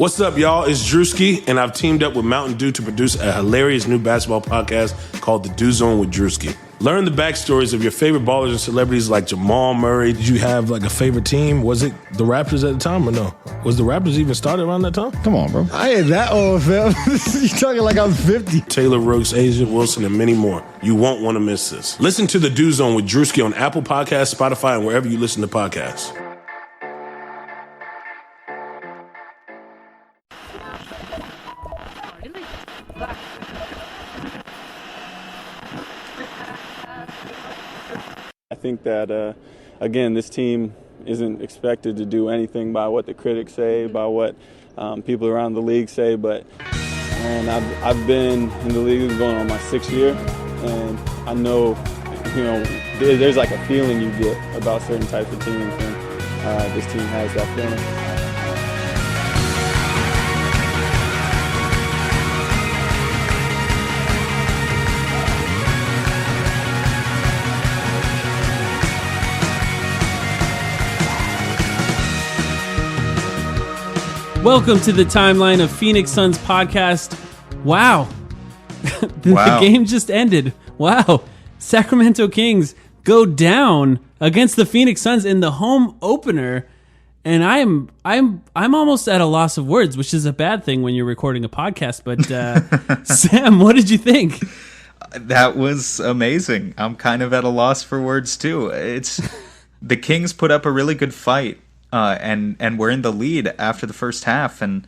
What's up, y'all? It's Drewski, and I've teamed up with Mountain Dew to produce a hilarious new basketball podcast called The Dew Zone with Drewski. Learn the backstories of your favorite ballers and celebrities like Jamal Murray. Did you have like a favorite team? Was it the Raptors at the time or no? Was the Raptors even started around that time? Come on, bro. I ain't that old, fam. You talking like I'm 50. Taylor Rooks, Asia Wilson, and many more. You won't want to miss this. Listen to The Dew Zone with Drewski on Apple Podcasts, Spotify, and wherever you listen to podcasts. I think that, again, this team isn't expected to do anything by what the critics say, by what people around the league say, but man, I've been in the league going on my 6th year, and I know, there's like a feeling you get about certain types of teams, and this team has that feeling. Welcome to the timeline of Phoenix Suns podcast. Wow. The game just ended. Wow. Sacramento Kings go down against the Phoenix Suns in the home opener. And I'm almost at a loss of words, which is a bad thing when you're recording a podcast. But Sam, what did you think? That was amazing. I'm kind of at a loss for words too. The Kings put up a really good fight. And we're in the lead after the first half, and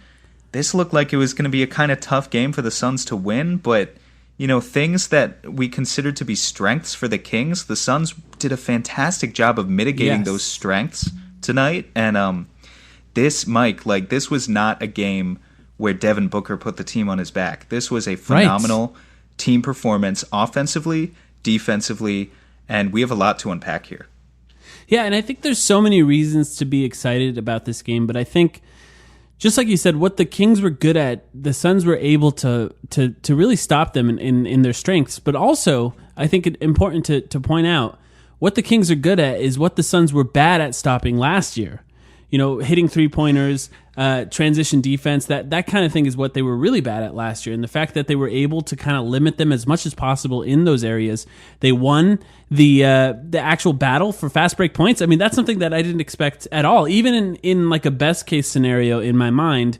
this looked like it was going to be a kind of tough game for the Suns to win, but, things that we considered to be strengths for the Kings, the Suns did a fantastic job of mitigating those strengths tonight, and this was not a game where Devin Booker put the team on his back. This was a phenomenal team performance offensively, defensively, and we have a lot to unpack here. Yeah, and I think there's so many reasons to be excited about this game, but I think, just like you said, what the Kings were good at, the Suns were able to really stop them in their strengths. But also, I think it's important to point out, what the Kings are good at is what the Suns were bad at stopping last year. Hitting three-pointers, transition defense, that kind of thing is what they were really bad at last year. And the fact that they were able to kind of limit them as much as possible in those areas. They won the actual battle for fast break points. I mean, that's something that I didn't expect at all. Even in like a best-case scenario in my mind,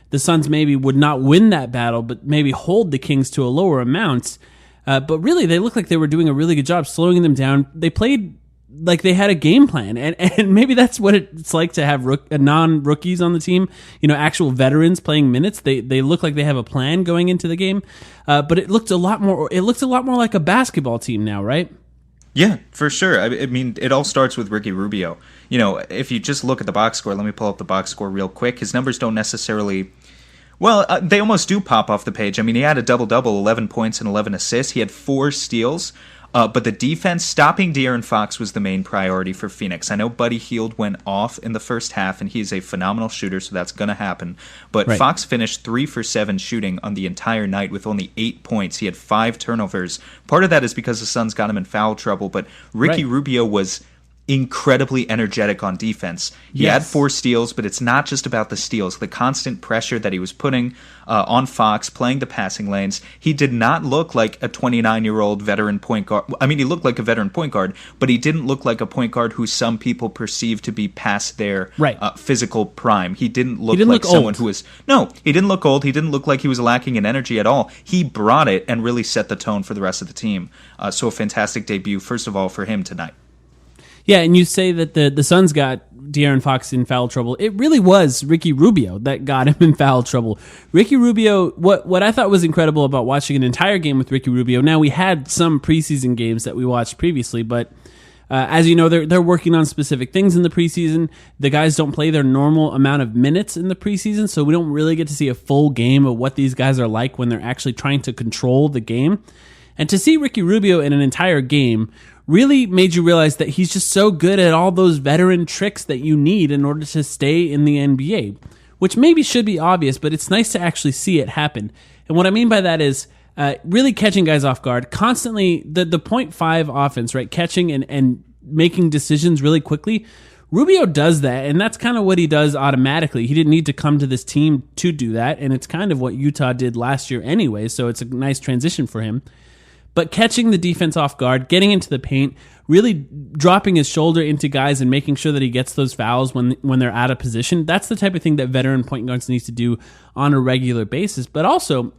the Suns maybe would not win that battle, but maybe hold the Kings to a lower amount. But really, they looked like they were doing a really good job slowing them down. They played like they had a game plan, and maybe that's what it's like to have non-rookies on the team, actual veterans playing minutes. They look like they have a plan going into the game, but it looked a lot more like a basketball team now, right? Yeah, for sure. I mean, it all starts with Ricky Rubio. If you just look at the box score, let me pull up the box score real quick. His numbers don't necessarily... Well, they almost do pop off the page. I mean, he had a double-double, 11 points and 11 assists. He had 4 steals. But the defense, stopping De'Aaron Fox was the main priority for Phoenix. I know Buddy Hield went off in the first half, and he's a phenomenal shooter, so that's going to happen. But Fox finished 3 for 7 shooting on the entire night with only 8 points. He had 5 turnovers. Part of that is because the Suns got him in foul trouble, but Ricky Rubio was incredibly energetic on defense. He had 4 steals, but it's not just about the steals. The constant pressure that he was putting on Fox, playing the passing lanes. He did not look like a 29-year-old veteran point guard. I mean, he looked like a veteran point guard, but he didn't look like a point guard who some people perceive to be past their physical prime. He didn't look like someone who was... No, he didn't look old. He didn't look like he was lacking in energy at all. He brought it and really set the tone for the rest of the team. So a fantastic debut, first of all, for him tonight. Yeah, and you say that the Suns got De'Aaron Fox in foul trouble. It really was Ricky Rubio that got him in foul trouble. Ricky Rubio, what I thought was incredible about watching an entire game with Ricky Rubio, now we had some preseason games that we watched previously, but as you know, they're working on specific things in the preseason. The guys don't play their normal amount of minutes in the preseason, so we don't really get to see a full game of what these guys are like when they're actually trying to control the game. And to see Ricky Rubio in an entire game really made you realize that he's just so good at all those veteran tricks that you need in order to stay in the NBA, which maybe should be obvious, but it's nice to actually see it happen. And what I mean by that is really catching guys off guard, constantly the 0.5 offense, right? Catching and making decisions really quickly Rubio does that, and that's kind of what he does automatically. He didn't need to come to this team to do that, and it's kind of what Utah did last year anyway, so it's a nice transition for him. But catching the defense off guard, getting into the paint, really dropping his shoulder into guys and making sure that he gets those fouls when they're out of position, that's the type of thing that veteran point guards needs to do on a regular basis. But also,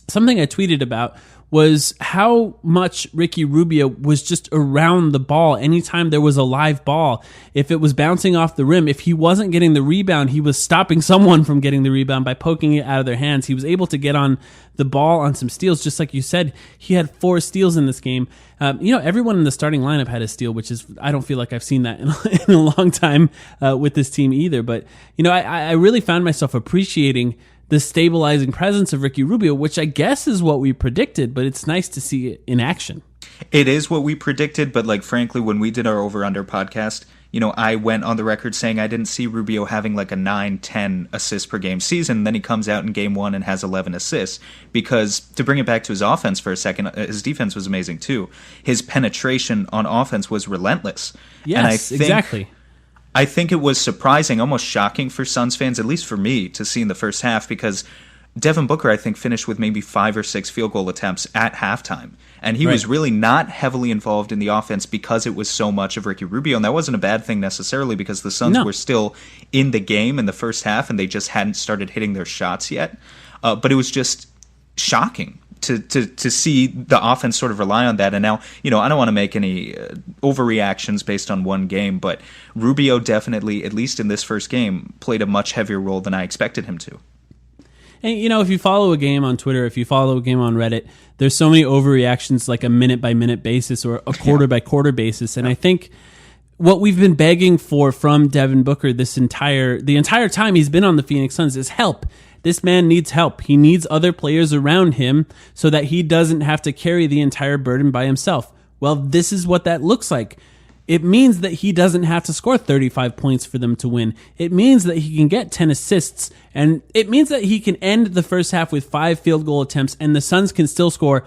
something I tweeted about was how much Ricky Rubio was just around the ball anytime there was a live ball. If it was bouncing off the rim, if he wasn't getting the rebound, he was stopping someone from getting the rebound by poking it out of their hands. He was able to get on the ball on some steals, just like you said. He had 4 steals in this game. Everyone in the starting lineup had a steal, which is, I don't feel like I've seen that in a long time with this team either. But, I really found myself appreciating the stabilizing presence of Ricky Rubio, which I guess is what we predicted, but it's nice to see it in action. It is what we predicted, but frankly, when we did our over-under podcast, I went on the record saying I didn't see Rubio having a 9-10 assists per game season. Then he comes out in game 1 and has 11 assists, because to bring it back to his offense for a second, his defense was amazing too. His penetration on offense was relentless. Yes, and I think, exactly. I think it was surprising, almost shocking for Suns fans, at least for me, to see in the first half, because Devin Booker, I think, finished with maybe 5 or 6 field goal attempts at halftime. And he was really not heavily involved in the offense because it was so much of Ricky Rubio. And that wasn't a bad thing necessarily, because the Suns were still in the game in the first half and they just hadn't started hitting their shots yet. But it was just shocking to see the offense sort of rely on that. And now, I don't want to make any overreactions based on one game, but Rubio definitely, at least in this first game, played a much heavier role than I expected him to. And, if you follow a game on Twitter, if you follow a game on Reddit, there's so many overreactions, like a minute-by-minute basis or a quarter-by-quarter basis. And I think what we've been begging for from Devin Booker the entire time he's been on the Phoenix Suns is help. This man needs help. He needs other players around him so that he doesn't have to carry the entire burden by himself. Well, this is what that looks like. It means that he doesn't have to score 35 points for them to win. It means that he can get 10 assists, and it means that he can end the first half with 5 field goal attempts, and the Suns can still score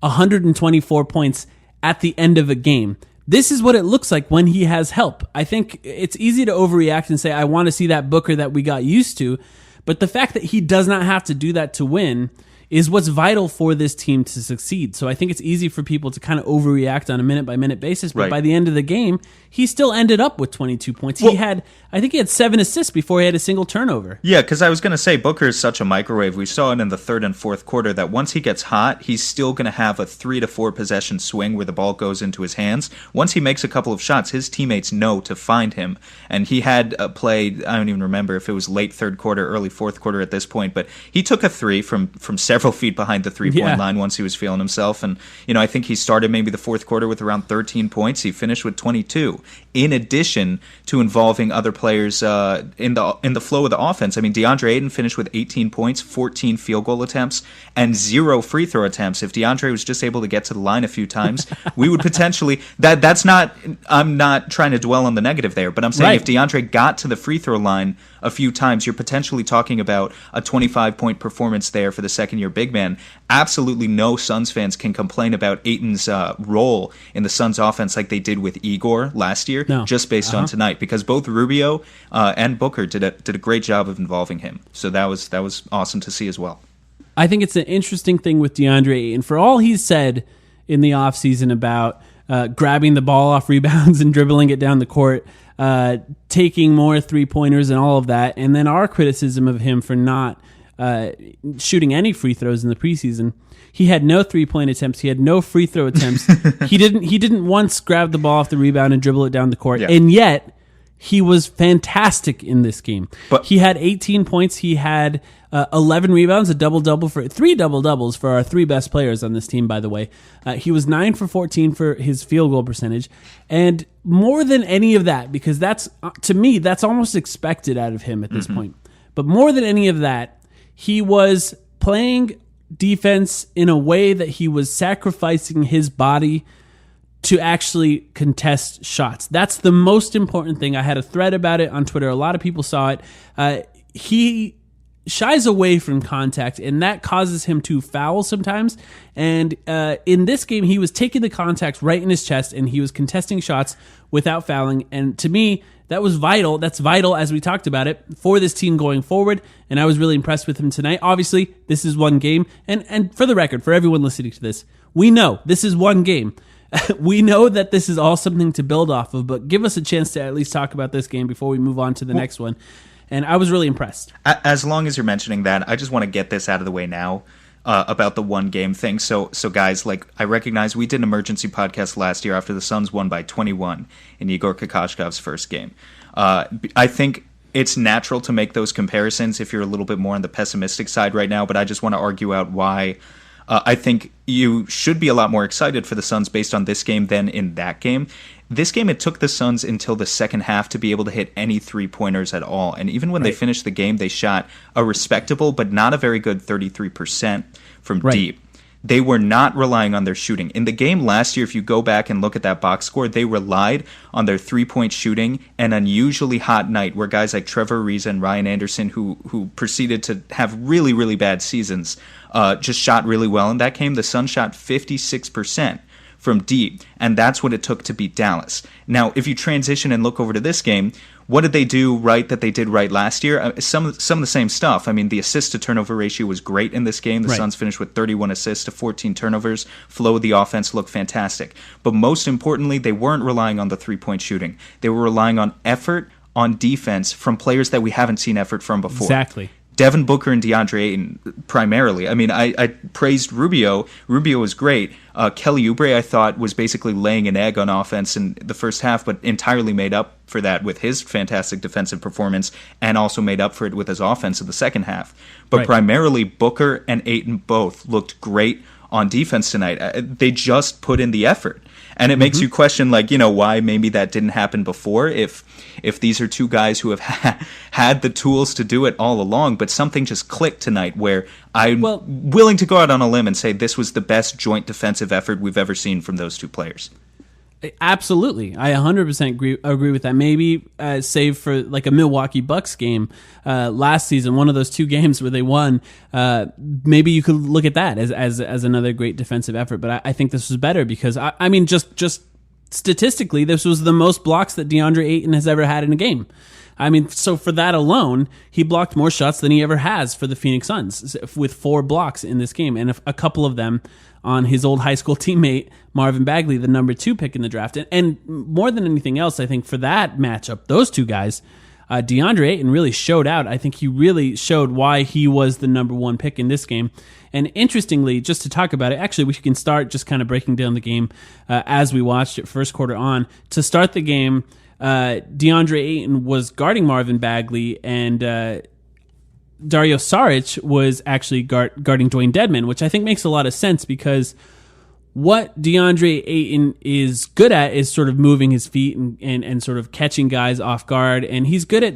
124 points at the end of a game. This is what it looks like when he has help. I think it's easy to overreact and say, I want to see that Booker that we got used to, but the fact that he does not have to do that to win is what's vital for this team to succeed. So I think it's easy for people to kind of overreact on a minute-by-minute basis, but by the end of the game, he still ended up with 22 points. I think he had 7 assists before he had a single turnover. Yeah, because I was going to say, Booker is such a microwave. We saw it in the third and fourth quarter that once he gets hot, he's still going to have a 3 to 4 possession swing where the ball goes into his hands. Once he makes a couple of shots, his teammates know to find him. And he had a play, I don't even remember if it was late third quarter, early fourth quarter at this point, but he took a 3 from several feet behind the three-point line once he was feeling himself. And, I think he started maybe the fourth quarter with around 13 points. He finished with 22, in addition to involving other players in the flow of the offense. I mean, DeAndre Ayton finished with 18 points, 14 field goal attempts, and 0 free throw attempts. If DeAndre was just able to get to the line a few times, we would potentially... That's not... I'm not trying to dwell on the negative there, but I'm saying if DeAndre got to the free throw line a few times, you're potentially talking about a 25-point performance there for the second-year big man. Absolutely no Suns fans can complain about Ayton's role in the Suns offense like they did with Igor last year, just based on tonight, because both Rubio and Booker did a great job of involving him. So that was awesome to see as well. I think it's an interesting thing with DeAndre Ayton. For all he's said in the offseason about grabbing the ball off rebounds and dribbling it down the court, taking more three-pointers and all of that, and then our criticism of him for not shooting any free throws in the preseason. He had no three-point attempts. He had no free throw attempts. He didn't once grab the ball off the rebound and dribble it down the court, and yet he was fantastic in this game. But he had 18 points. He had 11 rebounds, a double-double for 3 double-doubles for our 3 best players on this team, by the way. He was 9 for 14 for his field goal percentage. And more than any of that, because that's, to me, that's almost expected out of him at this point. But more than any of that, he was playing defense in a way that he was sacrificing his body to actually contest shots. That's the most important thing. I had a thread about it on Twitter. A lot of people saw it. He shies away from contact, and that causes him to foul sometimes. And in this game, he was taking the contact right in his chest, and he was contesting shots without fouling. And to me, That was vital. That's vital, as we talked about it, for this team going forward. And I was really impressed with him tonight. Obviously, this is one game. And for the record, for everyone listening to this, we know this is one game. We know that this is all something to build off of, but give us a chance to at least talk about this game before we move on to the next one. And I was really impressed. As long as you're mentioning that, I just want to get this out of the way now. About the one game thing. So guys, like, I recognize we did an emergency podcast last year after the Suns won by 21 in Igor Kokoshkov's first game. I think it's natural to make those comparisons if you're a little bit more on the pessimistic side right now, but I just want to argue out why I think you should be a lot more excited for the Suns based on this game than in that game. This game, it took the Suns until the second half to be able to hit any three-pointers at all. And even when they finished the game, they shot a respectable but not a very good 33% from deep. They were not relying on their shooting. In the game last year, if you go back and look at that box score, they relied on their three-point shooting. An unusually hot night where guys like Trevor Ariza and Ryan Anderson, who proceeded to have really, really bad seasons, just shot really well in that game. The Suns shot 56% from deep, and that's what it took to beat Dallas. Now, if you transition and look over to this game, what did they do right that they did right last year? Some of the same stuff. I mean, the assist-to-turnover ratio was great in this game. The Suns finished with 31 assists to 14 turnovers. Flow of the offense looked fantastic. But most importantly, they weren't relying on the three-point shooting. They were relying on effort on defense from players that we haven't seen effort from before. Exactly. Devin Booker and DeAndre Ayton, primarily. I mean, I praised Rubio. Rubio was great. Kelly Oubre, I thought, was basically laying an egg on offense in the first half, but entirely made up for that with his fantastic defensive performance and also made up for it with his offense in the second half. But primarily, Booker and Ayton both looked great on defense tonight. They just put in the effort. And it makes you question, like, you know, why maybe that didn't happen before if these are two guys who have had the tools to do it all along, but something just clicked tonight where I'm willing to go out on a limb and say this was the best joint defensive effort we've ever seen from those two players. Absolutely. I 100% agree with that. Maybe save for like a Milwaukee Bucks game last season, one of those two games where they won, maybe you could look at that as another great defensive effort. But I think this was better because, I mean, just statistically, this was the most blocks that DeAndre Ayton has ever had in a game. I mean, so for that alone, he blocked more shots than he ever has for the Phoenix Suns with 4 blocks in this game, and a couple of them on his old high school teammate, Marvin Bagley, the number 2 pick in the draft. And more than anything else, I think for that matchup, those two guys, DeAndre Ayton really showed out. I think he really showed why he was the number 1 pick in this game. And interestingly, just to talk about it, actually, we can start just kind of breaking down the game as we watched it first quarter on. To start the game, DeAndre Ayton was guarding Marvin Bagley, and Dario Saric was actually guarding Dwayne Dedmon, which I think makes a lot of sense because what DeAndre Ayton is good at is sort of moving his feet and sort of catching guys off guard, and he's good at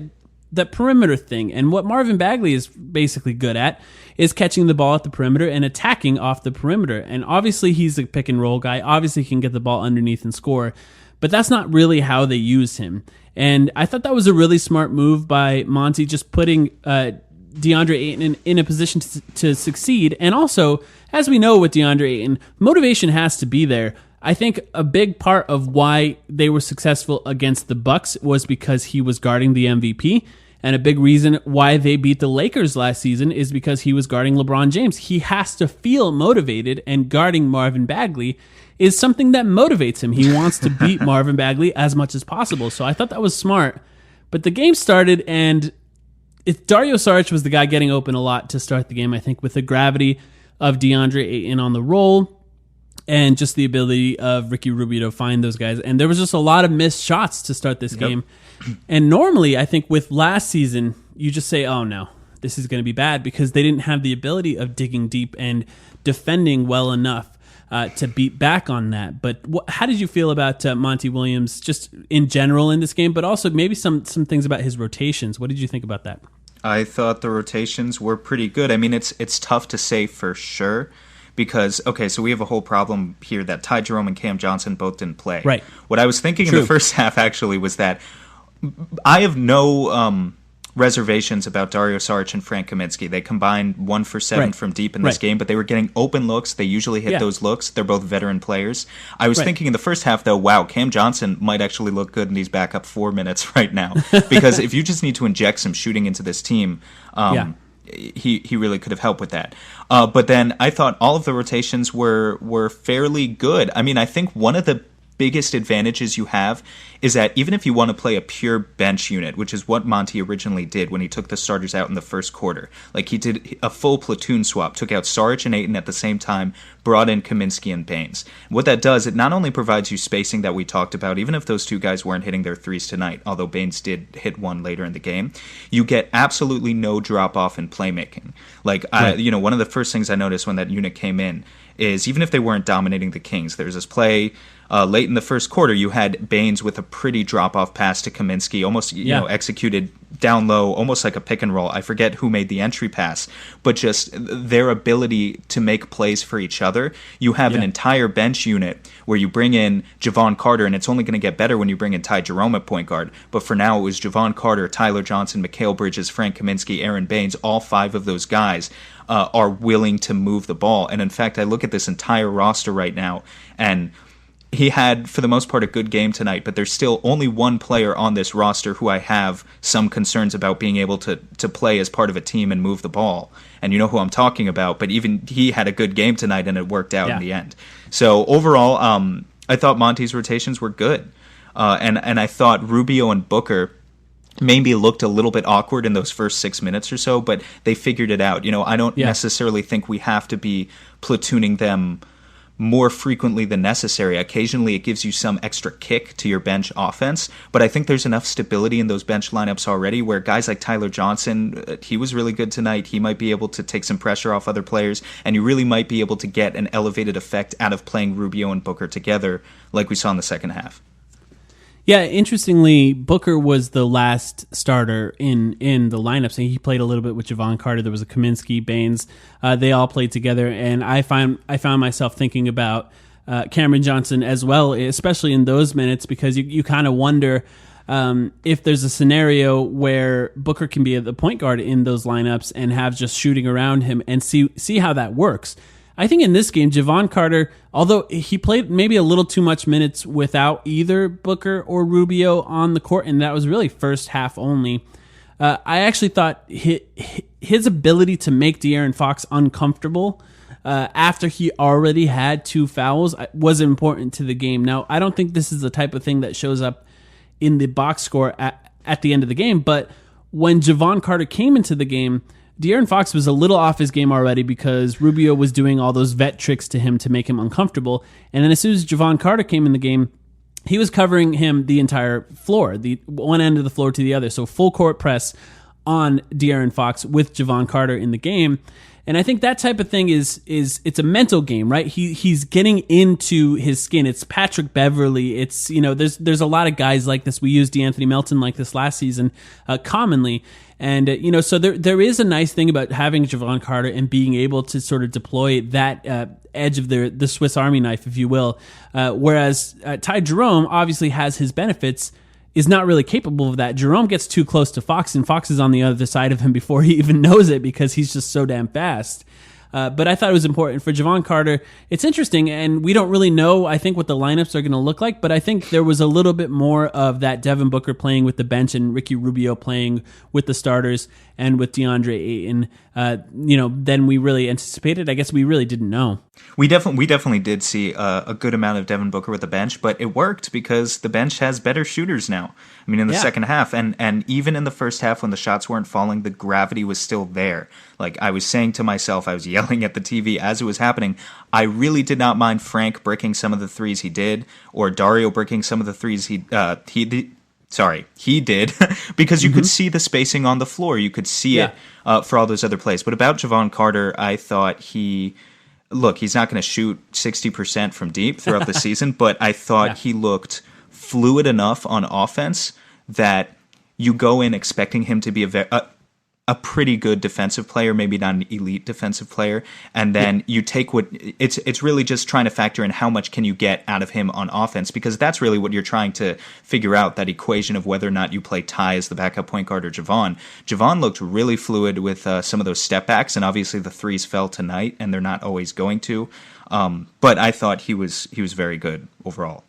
the perimeter thing. And what Marvin Bagley is basically good at is catching the ball at the perimeter and attacking off the perimeter. And obviously he's a pick and roll guy. Obviously he can get the ball underneath and score. But that's not really how they use him. And I thought that was a really smart move by Monty, just putting DeAndre Ayton in a position to succeed. And also, as we know with DeAndre Ayton, motivation has to be there. I think a big part of why they were successful against the Bucks was because he was guarding the MVP. And a big reason why they beat the Lakers last season is because he was guarding LeBron James. He has to feel motivated, and guarding Marvin Bagley is something that motivates him. He wants to beat Marvin Bagley as much as possible. So I thought that was smart. But the game started, and Dario Saric was the guy getting open a lot to start the game, I think, with the gravity of DeAndre Ayton on the roll and just the ability of Ricky Rubio to find those guys. And there was just a lot of missed shots to start this game. And normally, I think with last season, you just say, oh no, this is going to be bad, because they didn't have the ability of digging deep and defending well enough to beat back on that. But how did you feel about Monty Williams just in general in this game, but also maybe some things about his rotations? What did you think about that? I thought the rotations were pretty good. I mean, it's tough to say for sure because, okay, so we have a whole problem here that Ty Jerome and Cam Johnson both didn't play. Right. What I was thinking in the first half actually was that I have no reservations about Dario Saric and Frank Kaminsky. They combined 1 for 7 Right. from deep in this Right. game, but they were getting open looks. They usually hit Yeah. those looks. They're both veteran players. I was Right. thinking in the first half, though, wow, Cam Johnson might actually look good in these backup 4 minutes right now. Because if you just need to inject some shooting into this team, he really could have helped with that. But then I thought all of the rotations were fairly good. I mean, I think one of the biggest advantages you have is that even if you want to play a pure bench unit, which is what Monty originally did when he took the starters out in the first quarter, like he did a full platoon swap, took out Saric and Ayton at the same time, brought in Kaminsky and Baines. What that does, it not only provides you spacing that we talked about, even if those two guys weren't hitting their threes tonight, although Baines did hit one later in the game, you get absolutely no drop off in playmaking. Like, one of the first things I noticed when that unit came in is even if they weren't dominating the Kings, there's this play late in the first quarter, you had Baines with a pretty drop-off pass to Kaminsky, almost executed down low, almost like a pick and roll. I forget who made the entry pass, but just their ability to make plays for each other. You have an entire bench unit where you bring in Javon Carter, and it's only going to get better when you bring in Ty Jerome at point guard. But for now, it was Javon Carter, Tyler Johnson, Mikal Bridges, Frank Kaminsky, Aaron Baines. All 5 of those guys are willing to move the ball. And in fact, I look at this entire roster right now, and he had, for the most part, a good game tonight, but there's still only one player on this roster who I have some concerns about being able to play as part of a team and move the ball. And you know who I'm talking about, but even he had a good game tonight, and it worked out in the end. So overall, I thought Monty's rotations were good. And I thought Rubio and Booker maybe looked a little bit awkward in those first 6 minutes or so, but they figured it out. I don't necessarily think we have to be platooning them more frequently than necessary. Occasionally it gives you some extra kick to your bench offense, but I think there's enough stability in those bench lineups already where guys like Tyler Johnson, he was really good tonight. He might be able to take some pressure off other players, and you really might be able to get an elevated effect out of playing Rubio and Booker together like we saw in the second half. Yeah, interestingly, Booker was the last starter in the lineup. So he played a little bit with Javon Carter. There was a Kaminsky, Baines. They all played together, and I found myself thinking about Cameron Johnson as well, especially in those minutes, because you kind of wonder if there's a scenario where Booker can be the point guard in those lineups and have just shooting around him and see how that works. I think in this game, Javon Carter, although he played maybe a little too much minutes without either Booker or Rubio on the court, and that was really first half only, I actually thought his ability to make De'Aaron Fox uncomfortable after he already had 2 fouls was important to the game. Now, I don't think this is the type of thing that shows up in the box score at the end of the game, but when Javon Carter came into the game, De'Aaron Fox was a little off his game already because Rubio was doing all those vet tricks to him to make him uncomfortable. And then as soon as Javon Carter came in the game, he was covering him the entire floor, the one end of the floor to the other. So full court press on De'Aaron Fox with Javon Carter in the game. And I think that type of thing is it's a mental game, right? He's getting into his skin. It's Patrick Beverley. It's, there's a lot of guys like this. We used DeAnthony Melton like this last season commonly. And, so there is a nice thing about having Javon Carter and being able to sort of deploy that edge of the Swiss Army knife, if you will. Whereas Ty Jerome obviously has his benefits, is not really capable of that. Jerome gets too close to Fox, and Fox is on the other side of him before he even knows it because he's just so damn fast. But I thought it was important for Javon Carter. It's interesting, and we don't really know, I think, what the lineups are going to look like, but I think there was a little bit more of that Devin Booker playing with the bench and Ricky Rubio playing with the starters and with DeAndre Ayton, than we really anticipated. I guess we really didn't know. We definitely did see a good amount of Devin Booker with the bench, but it worked because the bench has better shooters now. I mean, in the second half, and even in the first half when the shots weren't falling, the gravity was still there. Like I was saying to myself, I was yelling at the TV as it was happening, I really did not mind Frank bricking some of the threes he did, or Dario bricking some of the threes he did, because you could see the spacing on the floor. You could see it for all those other plays. But about Javon Carter, I thought he's not going to shoot 60% from deep throughout the season, but I thought he looked fluid enough on offense that you go in expecting him to be a pretty good defensive player, maybe not an elite defensive player, and then you take what it's really just trying to factor in how much can you get out of him on offense, because that's really what you're trying to figure out, that equation of whether or not you play Ty as the backup point guard or Javon. Javon looked really fluid with some of those step backs, and obviously the threes fell tonight, and they're not always going to. But I thought he was very good overall.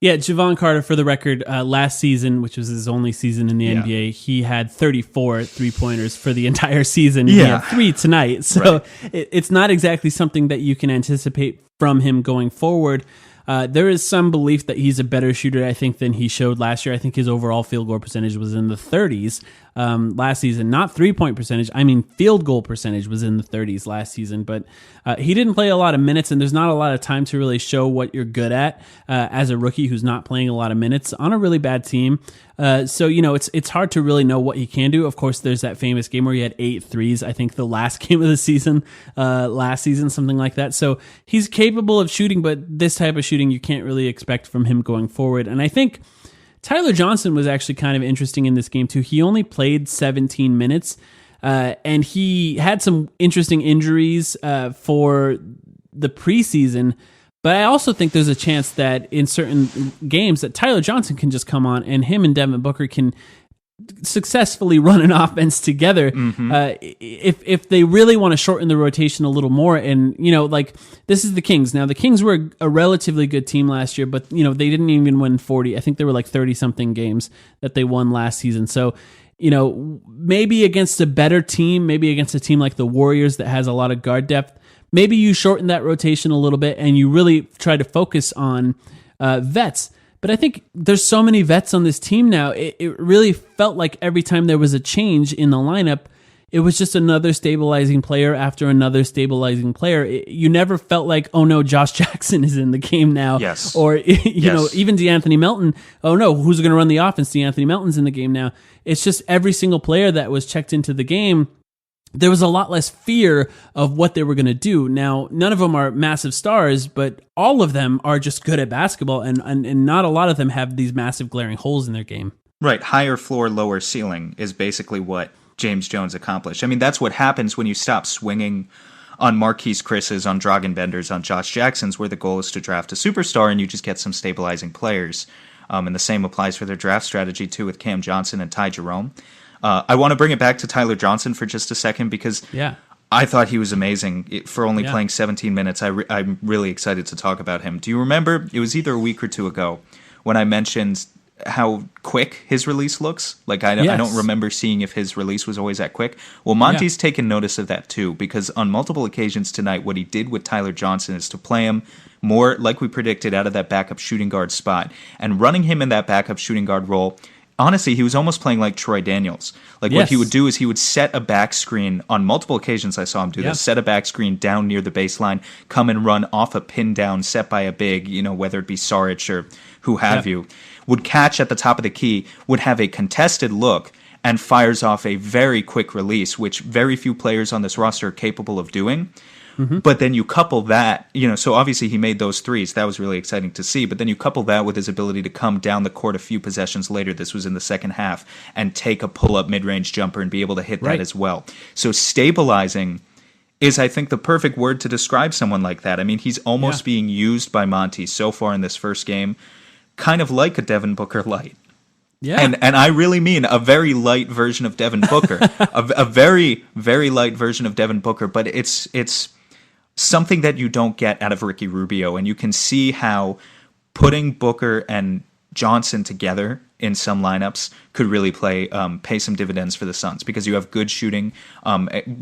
Yeah, Javon Carter, for the record, last season, which was his only season in the NBA, he had 34 three-pointers for the entire season. He had 3 tonight. So it's not exactly something that you can anticipate from him going forward. There is some belief that he's a better shooter, I think, than he showed last year. I think his overall field goal percentage was in the 30s last season. Not three-point percentage. I mean, field goal percentage was in the 30s last season. But he didn't play a lot of minutes, and there's not a lot of time to really show what you're good at as a rookie who's not playing a lot of minutes on a really bad team. So, it's hard to really know what he can do. Of course, there's that famous game where he had 8 threes, I think the last game of the season, last season, something like that. So he's capable of shooting, but this type of shooting you can't really expect from him going forward. And I think Tyler Johnson was actually kind of interesting in this game too. He only played 17 minutes, and he had some interesting injuries for the preseason. But I also think there's a chance that in certain games that Tyler Johnson can just come on and him and Devin Booker can successfully run an offense together. If they really want to shorten the rotation a little more. And, this is the Kings. Now, the Kings were a relatively good team last year, but, they didn't even win 40. I think there were like 30-something games that they won last season. So, maybe against a better team, maybe against a team like the Warriors that has a lot of guard depth, maybe you shorten that rotation a little bit and you really try to focus on vets. But I think there's so many vets on this team now. It really felt like every time there was a change in the lineup, it was just another stabilizing player after another stabilizing player. You never felt like, oh no, Josh Jackson is in the game now. Yes. Or, even DeAnthony Melton, oh no, who's going to run the offense? DeAnthony Melton's in the game now. It's just every single player that was checked into the game, there was a lot less fear of what they were going to do. Now, none of them are massive stars, but all of them are just good at basketball, and not a lot of them have these massive glaring holes in their game. Right. Higher floor, lower ceiling is basically what James Jones accomplished. I mean, that's what happens when you stop swinging on Marquise Chris's, on Dragan Bender's, on Josh Jackson's, where the goal is to draft a superstar and you just get some stabilizing players. And the same applies for their draft strategy, too, with Cam Johnson and Ty Jerome. I want to bring it back to Tyler Johnson for just a second because I thought he was amazing for only playing 17 minutes. I'm really excited to talk about him. Do you remember, it was either a week or two ago, when I mentioned how quick his release looks? Like, I don't remember seeing if his release was always that quick. Well, Monty's taken notice of that too, because on multiple occasions tonight, what he did with Tyler Johnson is to play him more, like we predicted, out of that backup shooting guard spot, and running him in that backup shooting guard role. Honestly, he was almost playing like Troy Daniels. Like, what he would do is he would set a back screen. On multiple occasions I saw him do this. Set a back screen down near the baseline, come and run off a pin down set by a big, whether it be Saric or who have you. Would catch at the top of the key, would have a contested look, and fires off a very quick release, which very few players on this roster are capable of doing. But then you couple that, so obviously he made those threes. That was really exciting to see. But then you couple that with his ability to come down the court a few possessions later, this was in the second half, and take a pull-up mid-range jumper and be able to hit that as well. So stabilizing is, I think, the perfect word to describe someone like that. I mean, he's almost being used by Monty so far in this first game, kind of like a Devin Booker light. Yeah. And I really mean a very light version of Devin Booker. a very, very light version of Devin Booker, but it's something that you don't get out of Ricky Rubio, and you can see how putting Booker and Johnson together in some lineups could really pay some dividends for the Suns, because you have good shooting,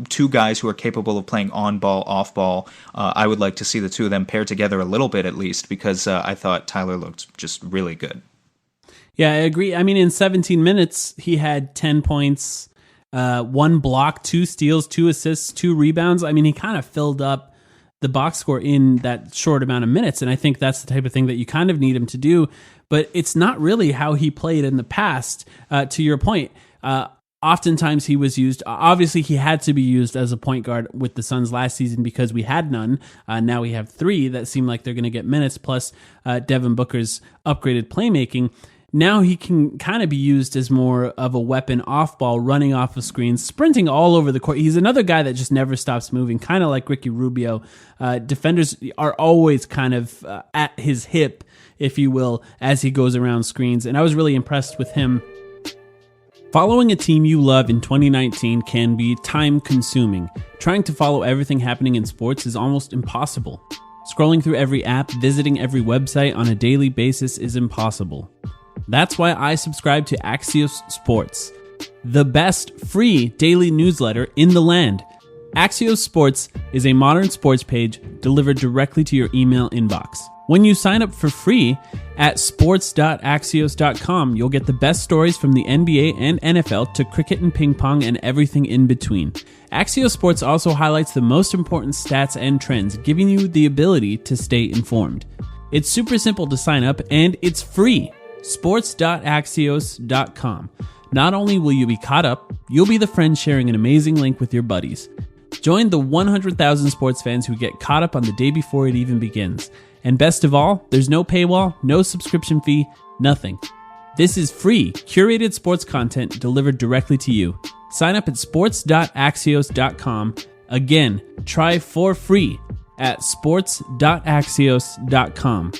two guys who are capable of playing on ball, off ball. I would like to see the two of them pair together a little bit at least, because I thought Tyler looked just really good. Yeah, I agree. I mean, in 17 minutes, he had 10 points, 1 block, 2 steals, 2 assists, 2 rebounds. I mean, he kind of filled up the box score in that short amount of minutes, and I think that's the type of thing that you kind of need him to do, but it's not really how he played in the past, to your point. Oftentimes he was used, obviously he had to be used as a point guard with the Suns last season because we had none. Now we have 3 that seem like they're going to get minutes, plus Devin Booker's upgraded playmaking. Now he can kind of be used as more of a weapon off ball, running off of screens, sprinting all over the court. He's another guy that just never stops moving, kind of like Ricky Rubio. Defenders are always kind of at his hip, if you will, as he goes around screens. And I was really impressed with him. Following a team you love in 2019 can be time-consuming. Trying to follow everything happening in sports is almost impossible. Scrolling through every app, visiting every website on a daily basis is impossible. That's why I subscribe to Axios Sports, the best free daily newsletter in the land. Axios Sports is a modern sports page delivered directly to your email inbox. When you sign up for free at sports.axios.com, you'll get the best stories from the NBA and NFL to cricket and ping pong and everything in between. Axios Sports also highlights the most important stats and trends, giving you the ability to stay informed. It's super simple to sign up, and it's free. Sports.axios.com. Not only will you be caught up, you'll be the friend sharing an amazing link with your buddies. Join the 100,000 sports fans who get caught up on the day before it even begins. And best of all, there's no paywall, no subscription fee, nothing. This is free, curated sports content delivered directly to you. Sign up at sports.axios.com. Again, try for free at sports.axios.com.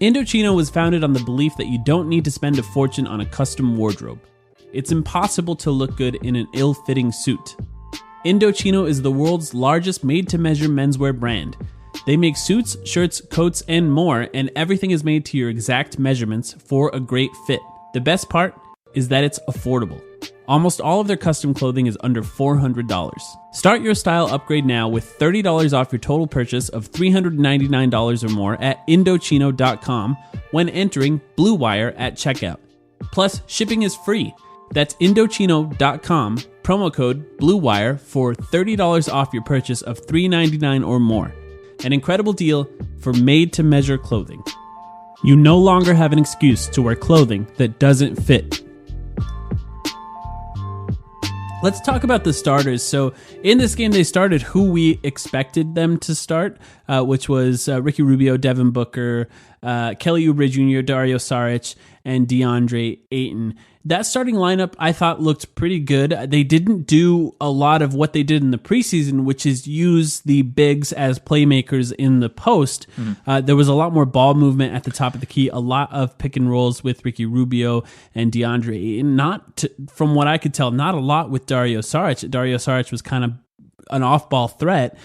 Indochino was founded on the belief that you don't need to spend a fortune on a custom wardrobe. It's impossible to look good in an ill-fitting suit. Indochino is the world's largest made-to-measure menswear brand. They make suits, shirts, coats, and more, and everything is made to your exact measurements for a great fit. The best part is that it's affordable. Almost all of their custom clothing is under $400. Start your style upgrade now with $30 off your total purchase of $399 or more at Indochino.com when entering Blue Wire at checkout. Plus, shipping is free. That's Indochino.com, promo code BLUEWIRE for $30 off your purchase of $399 or more. An incredible deal for made-to-measure clothing. You no longer have an excuse to wear clothing that doesn't fit. Let's talk about the starters. So in this game, they started who we expected them to start, which was Ricky Rubio, Devin Booker, Kelly Oubre Jr., Dario Saric, and DeAndre Ayton. That starting lineup, I thought, looked pretty good. They didn't do a lot of what they did in the preseason, which is use the bigs as playmakers in the post. There was a lot more ball movement at the top of the key, a lot of pick and rolls with Ricky Rubio and DeAndre Ayton. From what I could tell, not a lot with Dario Saric. Dario Saric was kind of an off-ball threat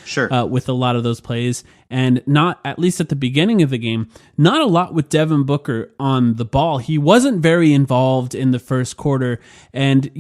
with a lot of those plays, and not, at least at the beginning of the game, not a lot with Devin Booker on the ball. He wasn't very involved in the first quarter, and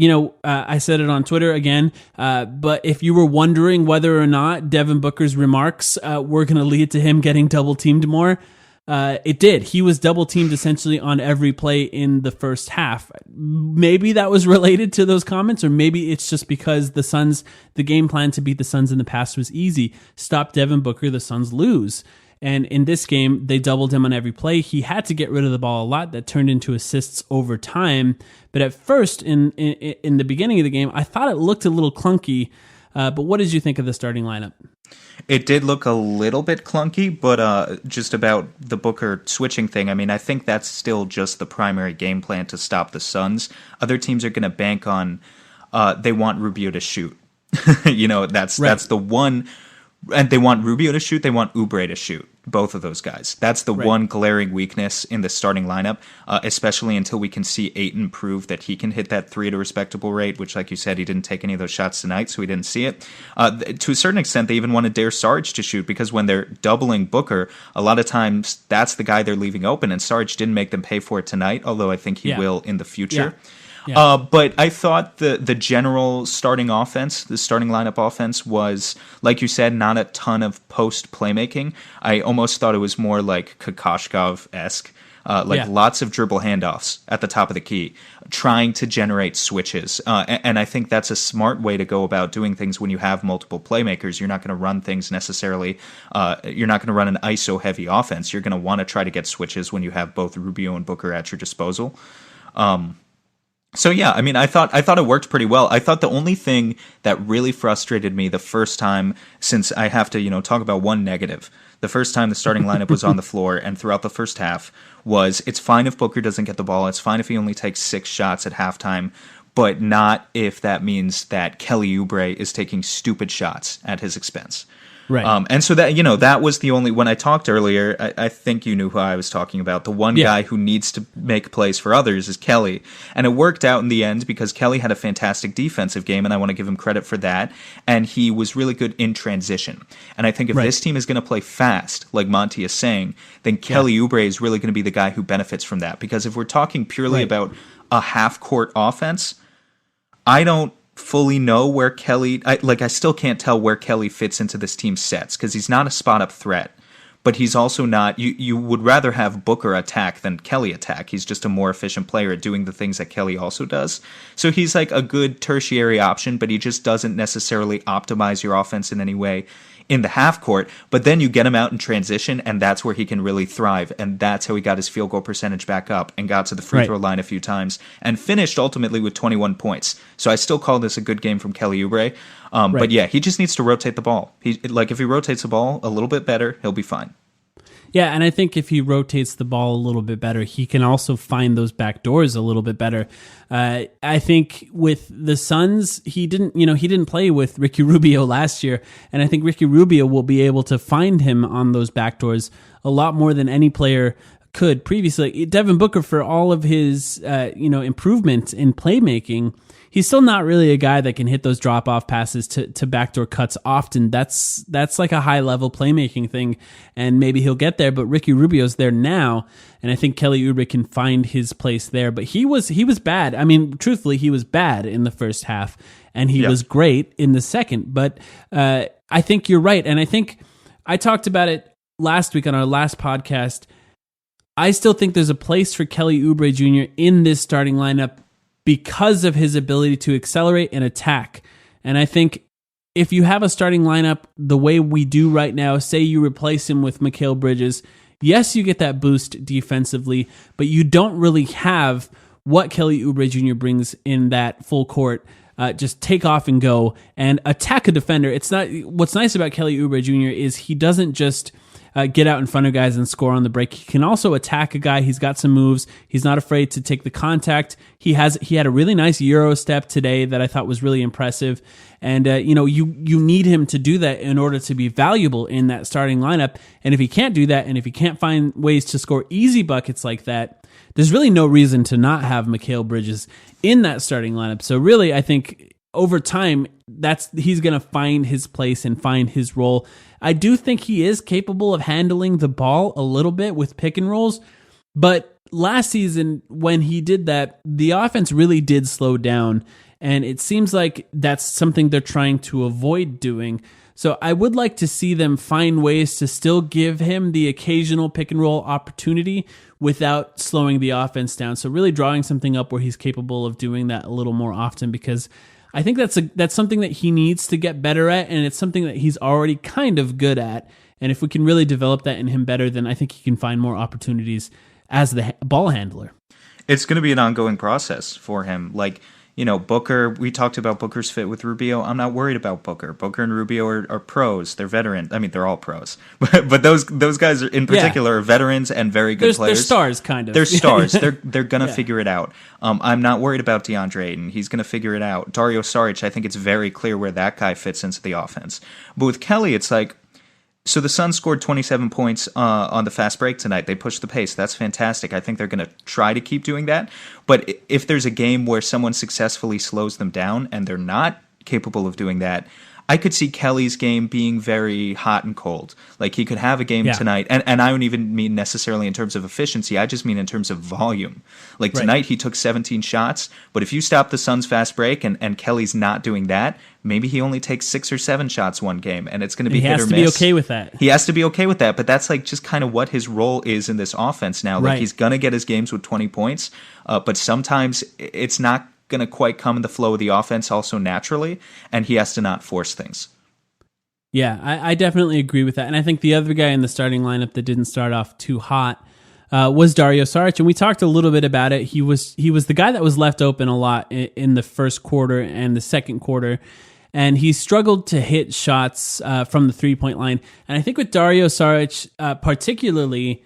I said it on Twitter again, but if you were wondering whether or not Devin Booker's remarks were going to lead to him getting double-teamed more, it did. He was double teamed essentially on every play in the first half. Maybe that was related to those comments, or maybe it's just because the game plan to beat the Suns in the past was easy. Stop Devin Booker, the Suns lose. And in this game, they doubled him on every play. He had to get rid of the ball a lot. That turned into assists over time. But at first, in the beginning of the game, I thought it looked a little clunky. But what did you think of the starting lineup? It did look a little bit clunky, but just about the Booker switching thing, I mean, I think that's still just the primary game plan to stop the Suns. Other teams are going to bank on, they want Rubio to shoot. That's the one, and they want Rubio to shoot, they want Oubre to shoot. Both of those guys. That's the one glaring weakness in the starting lineup, especially until we can see Ayton prove that he can hit that three at a respectable rate, which, like you said, he didn't take any of those shots tonight, so we didn't see it. To a certain extent, they even wanted Dario Saric to shoot, because when they're doubling Booker, a lot of times that's the guy they're leaving open, and Saric didn't make them pay for it tonight, although I think he will in the future. Yeah. But I thought the general starting offense, the starting lineup offense, was, like you said, not a ton of post playmaking. I almost thought it was more like Kokoshkov-esque, lots of dribble handoffs at the top of the key, trying to generate switches. And I think that's a smart way to go about doing things when you have multiple playmakers. You're not going to run things necessarily. You're not going to run an ISO-heavy offense. You're going to want to try to get switches when you have both Rubio and Booker at your disposal. So yeah, I mean, I thought it worked pretty well. I thought the only thing that really frustrated me the first time, since I have to, talk about one negative, the first time the starting lineup was on the floor and throughout the first half was it's fine if Booker doesn't get the ball. It's fine if he only takes 6 shots at halftime, but not if that means that Kelly Oubre is taking stupid shots at his expense. Right. And so that, that was the only, when I talked earlier, I think you knew who I was talking about. The one guy who needs to make plays for others is Kelly. And it worked out in the end because Kelly had a fantastic defensive game, and I want to give him credit for that. And he was really good in transition. And I think if this team is going to play fast, like Monty is saying, then Kelly Oubre is really going to be the guy who benefits from that. Because if we're talking purely about a half-court offense, I don't fully know where Kelly, I still can't tell where Kelly fits into this team's sets because he's not a spot-up threat, but he's also not, you would rather have Booker attack than Kelly attack. He's just a more efficient player at doing the things that Kelly also does. So he's like a good tertiary option, but he just doesn't necessarily optimize your offense in any way in the half court, but then you get him out in transition, and that's where he can really thrive, and that's how he got his field goal percentage back up and got to the free throw line a few times and finished ultimately with 21 points. So I still call this a good game from Kelly Oubre, but yeah, he just needs to rotate the ball. If he rotates the ball a little bit better, he'll be fine. Yeah, and I think if he rotates the ball a little bit better, he can also find those back doors a little bit better. I think with the Suns, he didn't play with Ricky Rubio last year, and I think Ricky Rubio will be able to find him on those back doors a lot more than any player could previously. Devin Booker, for all of his improvement in playmaking, he's still not really a guy that can hit those drop-off passes to backdoor cuts often. That's like a high-level playmaking thing, and maybe he'll get there, but Ricky Rubio's there now, and I think Kelly Oubre can find his place there. But he was bad. I mean, truthfully, he was bad in the first half, and he was great in the second. But I think you're right, and I think I talked about it last week on our last podcast. I still think there's a place for Kelly Oubre Jr. in this starting lineup because of his ability to accelerate and attack. And I think if you have a starting lineup the way we do right now, say you replace him with Mikal Bridges, yes, you get that boost defensively, but you don't really have what Kelly Oubre Jr. brings in that full court. Just take off and go and attack a defender. It's not. What's nice about Kelly Oubre Jr. is he doesn't just get out in front of guys and score on the break. He can also attack a guy. He's got some moves. He's not afraid to take the contact. He had a really nice Euro step today that I thought was really impressive. And you need him to do that in order to be valuable in that starting lineup. And if he can't do that, and if he can't find ways to score easy buckets like that, there's really no reason to not have Mikal Bridges in that starting lineup. So really, I think over time, he's going to find his place and find his role. I do think he is capable of handling the ball a little bit with pick and rolls, but last season when he did that, the offense really did slow down, and it seems like that's something they're trying to avoid doing. So I would like to see them find ways to still give him the occasional pick and roll opportunity without slowing the offense down. So really drawing something up where he's capable of doing that a little more often, because I think that's something that he needs to get better at, and it's something that he's already kind of good at. And if we can really develop that in him better, then I think he can find more opportunities as the ball handler. It's going to be an ongoing process for him. Booker, we talked about Booker's fit with Rubio. I'm not worried about Booker. Booker and Rubio are pros. They're veterans. I mean, they're all pros. But those guys are, in particular, are veterans and very good players. They're stars, kind of. They're stars. They're going to figure it out. I'm not worried about DeAndre Ayton. He's going to figure it out. Dario Saric, I think it's very clear where that guy fits into the offense. But with Kelly, it's like, so the Suns scored 27 points on the fast break tonight. They pushed the pace. That's fantastic. I think they're going to try to keep doing that. But if there's a game where someone successfully slows them down and they're not capable of doing that, I could see Kelly's game being very hot and cold. Like, he could have a game tonight, and I don't even mean necessarily in terms of efficiency. I just mean in terms of volume. Like, tonight he took 17 shots, but if you stop the Suns' fast break and Kelly's not doing that, maybe he only takes 6 or 7 shots one game, and it's going to be hit or miss. He has to be okay with that. He has to be okay with that, but that's like just kind of what his role is in this offense now. Like, he's going to get his games with 20 points, but sometimes it's not going to quite come in the flow of the offense also naturally, and he has to not force things. Yeah, I definitely agree with that. And I think the other guy in the starting lineup that didn't start off too hot was Dario Saric, and we talked a little bit about it. He was the guy that was left open a lot in the first quarter and the second quarter, and he struggled to hit shots from the 3-point line. And I think with Dario Saric, particularly,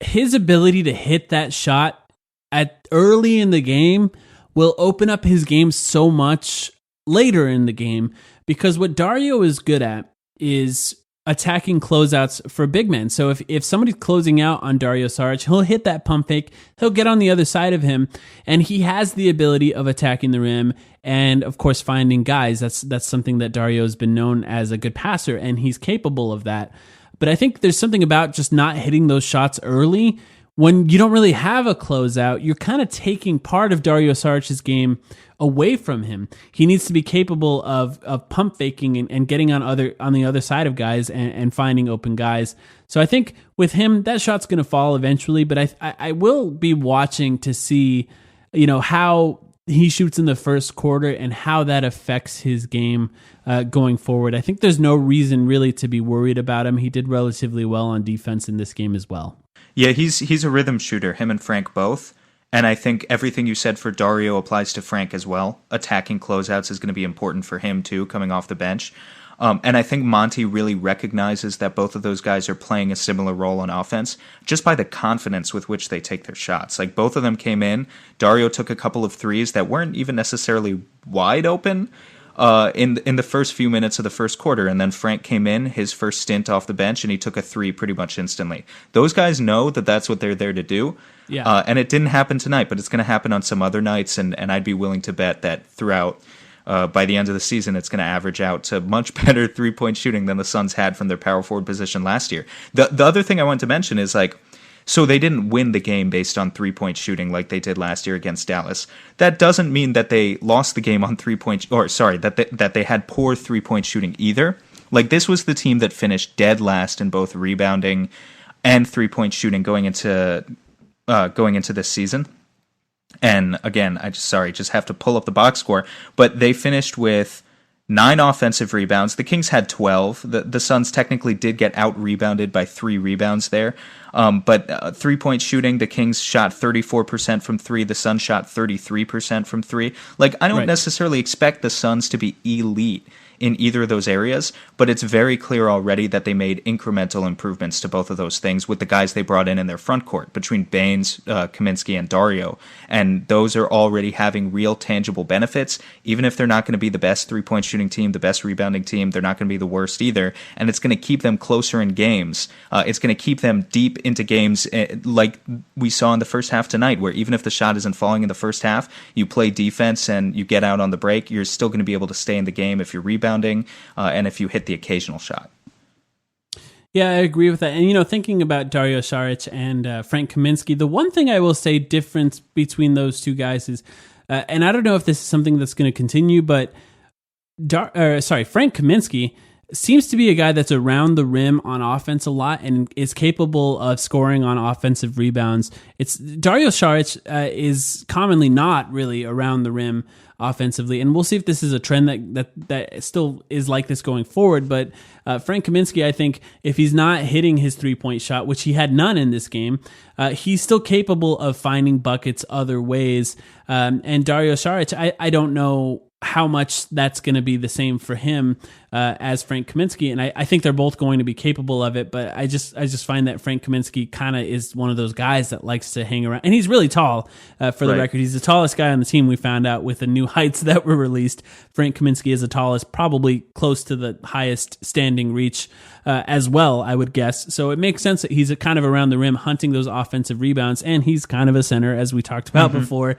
his ability to hit that shot at early in the game will open up his game so much later in the game, because what Dario is good at is attacking closeouts for big men. So if somebody's closing out on Dario Saric, he'll hit that pump fake, he'll get on the other side of him, and he has the ability of attacking the rim and, of course, finding guys. That's something that Dario has been known as a good passer, and he's capable of that. But I think there's something about just not hitting those shots early. When you don't really have a closeout, you're kind of taking part of Dario Saric's game away from him. He needs to be capable of pump faking and getting on the other side of guys and finding open guys. So I think with him, that shot's going to fall eventually. But I will be watching to see, how he shoots in the first quarter and how that affects his game going forward. I think there's no reason really to be worried about him. He did relatively well on defense in this game as well. Yeah, he's a rhythm shooter, him and Frank both. And I think everything you said for Dario applies to Frank as well. Attacking closeouts is going to be important for him too, coming off the bench. And I think Monty really recognizes that both of those guys are playing a similar role on offense just by the confidence with which they take their shots. Like, both of them came in. Dario took a couple of threes that weren't even necessarily wide open in the first few minutes of the first quarter, and then Frank came in his first stint off the bench and he took a three pretty much instantly. Those guys know that that's what they're there to do. Yeah. And it didn't happen tonight, but it's going to happen on some other nights, and I'd be willing to bet that throughout by the end of the season, it's going to average out to much better three-point shooting than the Suns had from their power forward position last year. The other thing I want to mention is, so they didn't win the game based on three-point shooting like they did last year against Dallas. That doesn't mean that they lost the game on that they had poor three-point shooting either. Like, this was the team that finished dead last in both rebounding and three-point shooting going into this season. And again, I just have to pull up the box score, but they finished with 9 offensive rebounds. The Kings had 12. The Suns technically did get out-rebounded by 3 rebounds there. But three-point shooting, the Kings shot 34% from 3. The Suns shot 33% from 3. I don't necessarily expect the Suns to be elite in either of those areas, but it's very clear already that they made incremental improvements to both of those things with the guys they brought in their front court between Baines, Kaminsky, and Dario. And those are already having real tangible benefits. Even if they're not going to be the best three-point shooting team, the best rebounding team, they're not going to be the worst either. And it's going to keep them closer in games. It's going to keep them deep into games like we saw in the first half tonight, where even if the shot isn't falling in the first half, you play defense and you get out on the break, you're still going to be able to stay in the game if you're rebounding and if you hit the occasional shot. Yeah, I agree with that. And, thinking about Dario Saric and Frank Kaminsky, the one thing I will say difference between those two guys is, and I don't know if this is something that's going to continue, but Frank Kaminsky seems to be a guy that's around the rim on offense a lot and is capable of scoring on offensive rebounds. Dario Saric is commonly not really around the rim offensively, and we'll see if this is a trend that still is like this going forward. But Frank Kaminsky, I think, if he's not hitting his three-point shot, which he had none in this game, he's still capable of finding buckets other ways. And Dario Saric, I don't know how much that's going to be the same for him as Frank Kaminsky, and I think they're both going to be capable of it. But I just find that Frank Kaminsky kind of is one of those guys that likes to hang around, and he's really tall. For the record, he's the tallest guy on the team. We found out with the new heights that were released. Frank Kaminsky is the tallest, probably close to the highest standing reach as well, I would guess. So it makes sense that he's kind of around the rim hunting those offensive rebounds, and he's kind of a center, as we talked about before.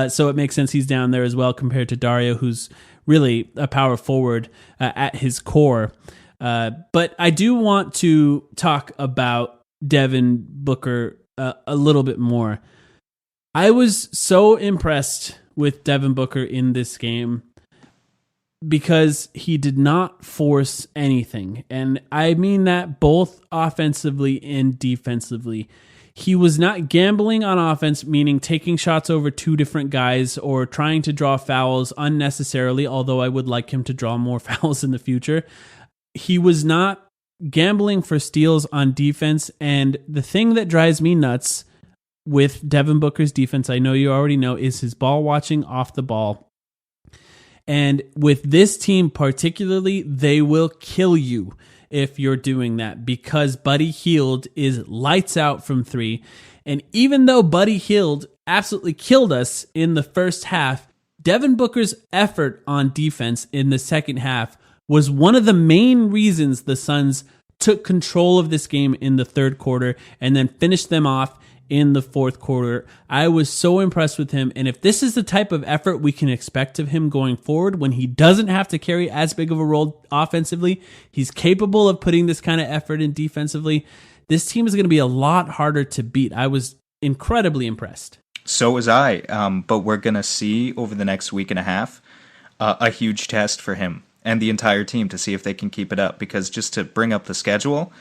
So it makes sense he's down there as well compared to Dario, who's really a power forward at his core. But I do want to talk about Devin Booker a little bit more. I was so impressed with Devin Booker in this game because he did not force anything. And I mean that both offensively and defensively. He was not gambling on offense, meaning taking shots over 2 different guys or trying to draw fouls unnecessarily, although I would like him to draw more fouls in the future. He was not gambling for steals on defense. And the thing that drives me nuts with Devin Booker's defense, I know you already know, is his ball watching off the ball. And with this team particularly, they will kill you if you're doing that, because Buddy Hield is lights out from three. And even though Buddy Hield absolutely killed us in the first half, Devin Booker's effort on defense in the second half was one of the main reasons the Suns took control of this game in the third quarter and then finished them off in the fourth quarter. I was so impressed with him. And if this is the type of effort we can expect of him going forward, when he doesn't have to carry as big of a role offensively, he's capable of putting this kind of effort in defensively. This team is going to be a lot harder to beat. I was incredibly impressed. So was I. But we're going to see over the next week and a half a huge test for him and the entire team to see if they can keep it up. Because just to bring up the schedule,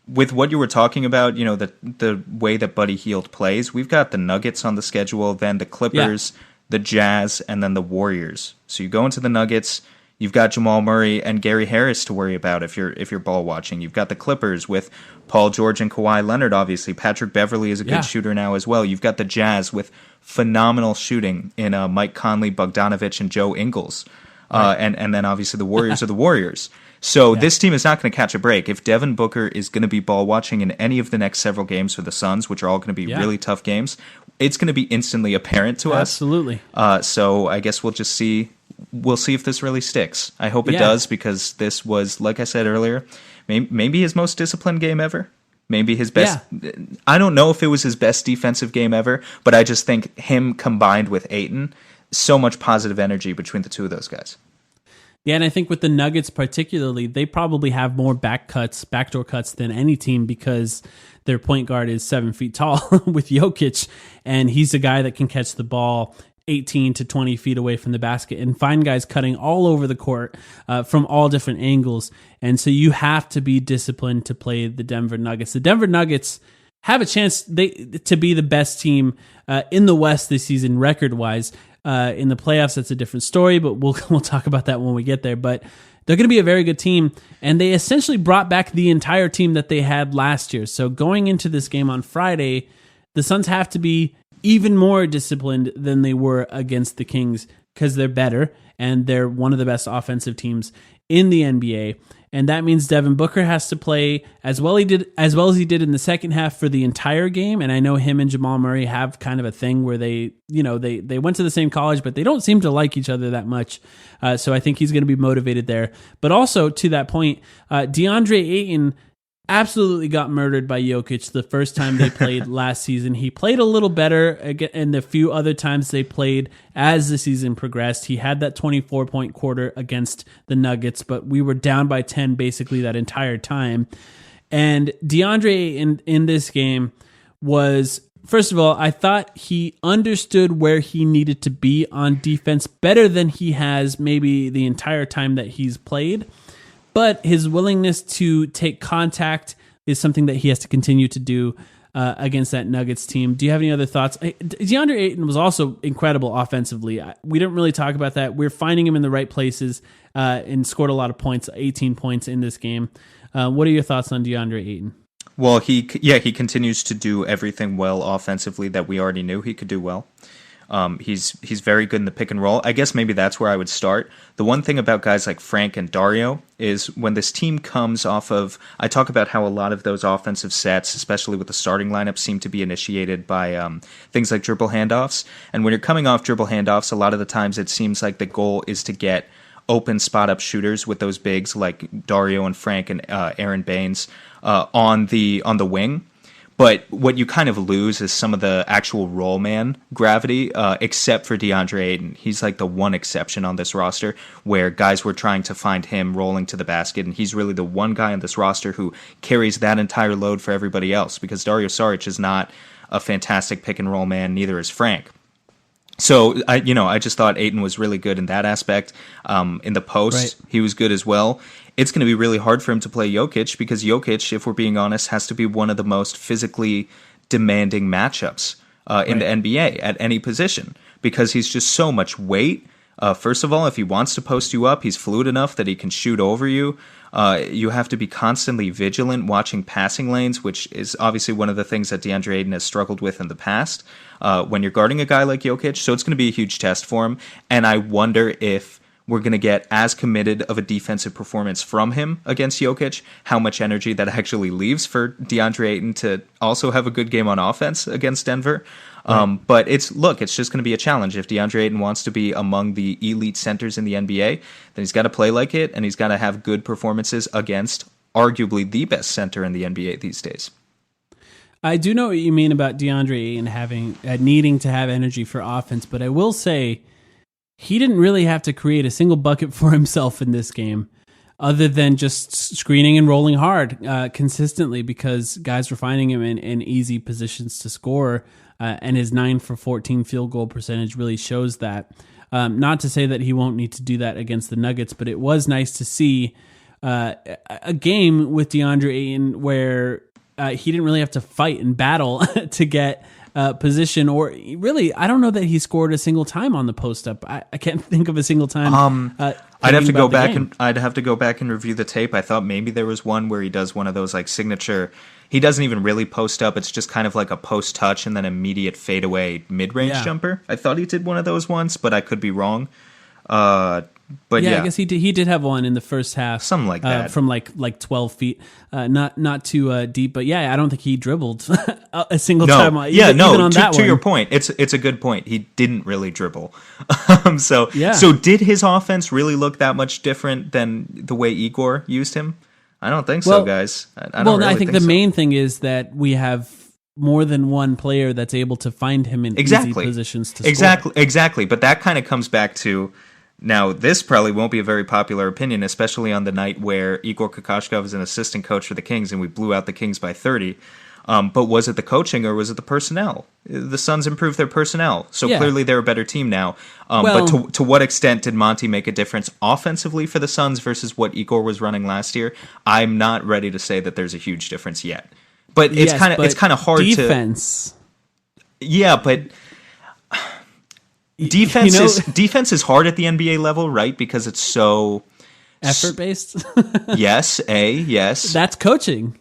with what you were talking about, you know, the way that Buddy Hield plays, we've got the Nuggets on the schedule, then the Clippers, the Jazz, and then the Warriors. So you go into the Nuggets, you've got Jamal Murray and Gary Harris to worry about if you're ball watching. You've got the Clippers with Paul George and Kawhi Leonard, obviously. Patrick Beverley is a good shooter now as well. You've got the Jazz with phenomenal shooting in Mike Conley, Bogdanovich, and Joe Ingles. And then obviously the Warriors are the Warriors. So this team is not going to catch a break. If Devin Booker is going to be ball watching in any of the next several games for the Suns, which are all going to be really tough games, it's going to be instantly apparent to us. Absolutely. So I guess we'll just see. We'll see if this really sticks. I hope it does, because this was, like I said earlier, maybe his most disciplined game ever. Maybe his best. I don't know if it was his best defensive game ever, but I just think him combined with Ayton, so much positive energy between the two of those guys. Yeah, and I think with the Nuggets particularly, they probably have more backdoor cuts than any team, because their point guard is 7 feet tall with Jokic, and he's a guy that can catch the ball 18 to 20 feet away from the basket and find guys cutting all over the court from all different angles. And so you have to be disciplined to play the Denver Nuggets. The Denver Nuggets have a chance to be the best team in the West this season record-wise. In the playoffs, that's a different story, but we'll talk about that when we get there. But they're going to be a very good team, and they essentially brought back the entire team that they had last year. So going into this game on Friday, the Suns have to be even more disciplined than they were against the Kings, because they're better, and they're one of the best offensive teams in the NBA. And that means Devin Booker has to play as well as he did in the second half for the entire game. And I know him and Jamal Murray have kind of a thing where they went to the same college, but they don't seem to like each other that much. So I think he's going to be motivated there. But also, to that point, DeAndre Ayton absolutely got murdered by Jokic the first time they played last season. He played a little better in the few other times they played as the season progressed. He had that 24-point quarter against the Nuggets, but we were down by 10 basically that entire time. And DeAndre in this game was, first of all, I thought he understood where he needed to be on defense better than he has maybe the entire time that he's played. But his willingness to take contact is something that he has to continue to do against that Nuggets team. Do you have any other thoughts? DeAndre Ayton was also incredible offensively. We didn't really talk about that. We're finding him in the right places and scored a lot of points, 18 points in this game. What are your thoughts on DeAndre Ayton? Well, he continues to do everything well offensively that we already knew he could do well. He's very good in the pick and roll. I guess maybe that's where I would start. The one thing about guys like Frank and Dario is when this team comes off of, I talk about how a lot of those offensive sets, especially with the starting lineup, seem to be initiated by things like dribble handoffs. And when you're coming off dribble handoffs, a lot of the times it seems like the goal is to get open spot-up shooters with those bigs like Dario and Frank and Aaron Baines on the wing. But what you kind of lose is some of the actual roll man gravity, except for DeAndre Ayton. He's like the one exception on this roster where guys were trying to find him rolling to the basket, and he's really the one guy on this roster who carries that entire load for everybody else, because Dario Saric is not a fantastic pick and roll man, neither is Frank. So I just thought Ayton was really good in that aspect. In the post, He was good as well. It's going to be really hard for him to play Jokic, because Jokic, if we're being honest, has to be one of the most physically demanding matchups in the NBA at any position, because he's just so much weight. First of all, if he wants to post you up, he's fluid enough that he can shoot over you. You have to be constantly vigilant watching passing lanes, which is obviously one of the things that DeAndre Ayton has struggled with in the past when you're guarding a guy like Jokic. So it's going to be a huge test for him. And I wonder if we're going to get as committed of a defensive performance from him against Jokic, how much energy that actually leaves for DeAndre Ayton to also have a good game on offense against Denver. But it's just going to be a challenge. If DeAndre Ayton wants to be among the elite centers in the NBA, then he's got to play like it, and he's got to have good performances against arguably the best center in the NBA these days. I do know what you mean about DeAndre Ayton needing to have energy for offense, but I will say he didn't really have to create a single bucket for himself in this game, other than just screening and rolling hard consistently, because guys were finding him in easy positions to score. And his 9 for 14 field goal percentage really shows that. Not to say that he won't need to do that against the Nuggets, but it was nice to see a game with DeAndre Ayton where he didn't really have to fight and battle to get position, or really, I don't know that he scored a single time on the post up. I can't think of a single time. I'd have to go back and review the tape. I thought maybe there was one where he does one of those like signature. He doesn't even really post up. It's just kind of like a post touch and then immediate fadeaway mid-range jumper. I thought he did one of those once, but I could be wrong. But yeah, I guess he did have one in the first half, something like that, from like 12 feet, not too deep. But yeah, I don't think he dribbled a single time. Even on that to one. your point, it's a good point. He didn't really dribble. So did his offense really look that much different than the way Igor used him? I don't think so, guys. I think the main thing is that we have more than one player that's able to find him in easy positions to score. Exactly. But that kind of comes back to, now this probably won't be a very popular opinion, especially on the night where Igor Kokoshkov is an assistant coach for the Kings and we blew out the Kings by 30. But was it the coaching or was it the personnel? The Suns improved their personnel, so clearly they're a better team now. But to what extent did Monty make a difference offensively for the Suns versus what Igor was running last year? I'm not ready to say that there's a huge difference yet. But it's kind of hard defense. Yeah, but defense is hard at the NBA level, right? Because it's so effort based. Yes. That's coaching.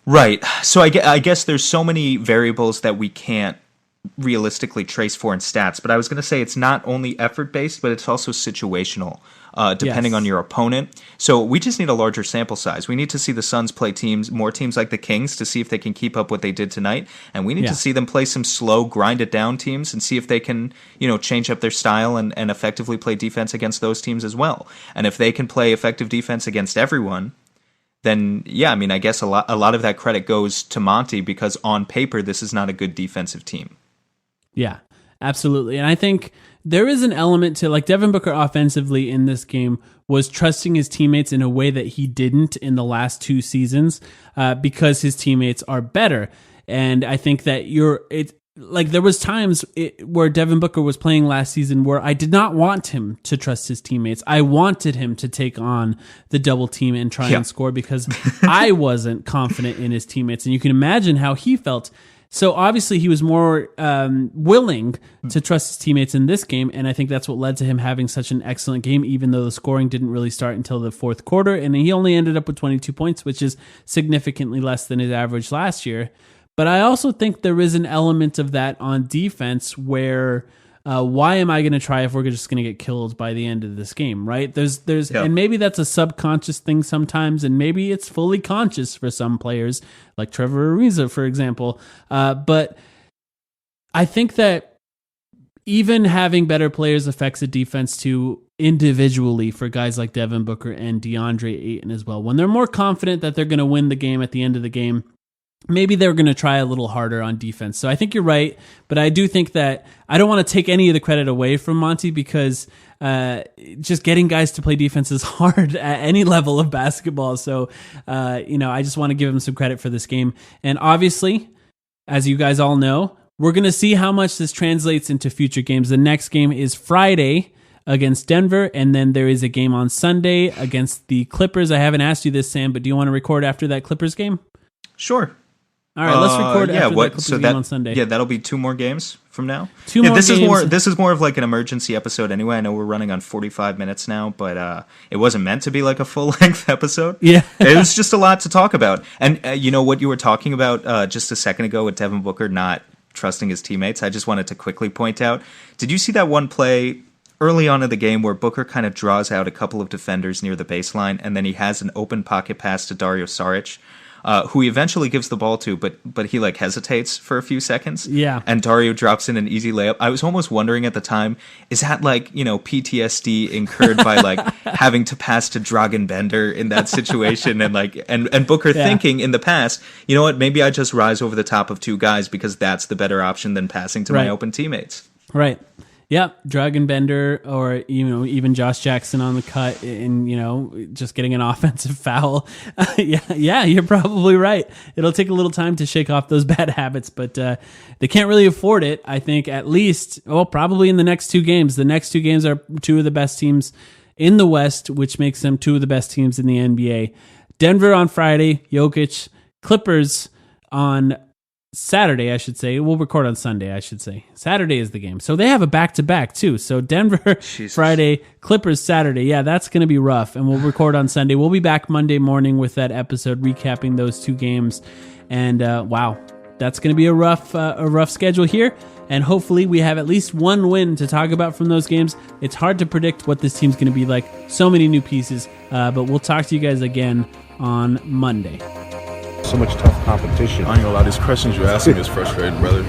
Right. So I guess there's so many variables that we can't realistically trace for in stats. But I was going to say it's not only effort-based, but it's also situational, depending on your opponent. So we just need a larger sample size. We need to see the Suns play more teams like the Kings to see if they can keep up what they did tonight. And we need to see them play some slow, grind-it-down teams and see if they can, change up their style and effectively play defense against those teams as well. And if they can play effective defense against everyone, then I guess a lot of that credit goes to Monty, because on paper this is not a good defensive team. Yeah, absolutely. And I think there is an element to, like, Devin Booker offensively in this game was trusting his teammates in a way that he didn't in the last 2 seasons, because his teammates are better. And I think that there was times where Devin Booker was playing last season where I did not want him to trust his teammates. I wanted him to take on the double team and try and score, because I wasn't confident in his teammates. And you can imagine how he felt. So obviously he was more willing to trust his teammates in this game, and I think that's what led to him having such an excellent game, even though the scoring didn't really start until the fourth quarter, and he only ended up with 22 points, which is significantly less than his average last year. But I also think there is an element of that on defense where why am I going to try if we're just going to get killed by the end of this game, right? And maybe that's a subconscious thing sometimes, and maybe it's fully conscious for some players, like Trevor Ariza, for example. But I think that even having better players affects the defense too, individually, for guys like Devin Booker and DeAndre Ayton as well. When they're more confident that they're going to win the game at the end of the game, maybe they're going to try a little harder on defense. So I think you're right, but I do think that I don't want to take any of the credit away from Monty, because just getting guys to play defense is hard at any level of basketball. So, I just want to give him some credit for this game. And obviously, as you guys all know, we're going to see how much this translates into future games. The next game is Friday against Denver, and then there is a game on Sunday against the Clippers. I haven't asked you this, Sam, but do you want to record after that Clippers game? Sure. All right, let's record after that Clippers game on Sunday. Yeah, that'll be 2 more games from now. Two more this games. This is more of like an emergency episode anyway. I know we're running on 45 minutes now, but it wasn't meant to be like a full-length episode. Yeah. It was just a lot to talk about. And you know what you were talking about just a second ago with Devin Booker not trusting his teammates? I just wanted to quickly point out, did you see that one play early on in the game where Booker kind of draws out a couple of defenders near the baseline, and then he has an open pocket pass to Dario Saric, who he eventually gives the ball to, but he like hesitates for a few seconds. Yeah. And Dario drops in an easy layup. I was almost wondering at the time, is that like, PTSD incurred by like having to pass to Dragan Bender in that situation, and like and Booker thinking in the past, you know what, maybe I just rise over the top of 2 guys because that's the better option than passing to my open teammates. Right. Yep, Dragan Bender, or even Josh Jackson on the cut, and just getting an offensive foul. Yeah, you're probably right. It'll take a little time to shake off those bad habits, but they can't really afford it. I think at least, probably in the next 2 games. The next 2 games are 2 of the best teams in the West, which makes them 2 of the best teams in the NBA. Denver on Friday, Jokic. Clippers on Saturday, I should say. We'll record on Sunday, I should say. Saturday is the game. So they have a back-to-back, too. So Denver, Friday, Clippers Saturday. Yeah, that's going to be rough. And we'll record on Sunday. We'll be back Monday morning with that episode recapping those 2 games. And wow, that's going to be a rough schedule here. And hopefully we have at least 1 win to talk about from those games. It's hard to predict what this team's going to be like. So many new pieces. But we'll talk to you guys again on Monday. So much tough competition. I ain't gonna lie, these questions you're asking me is frustrating, brother.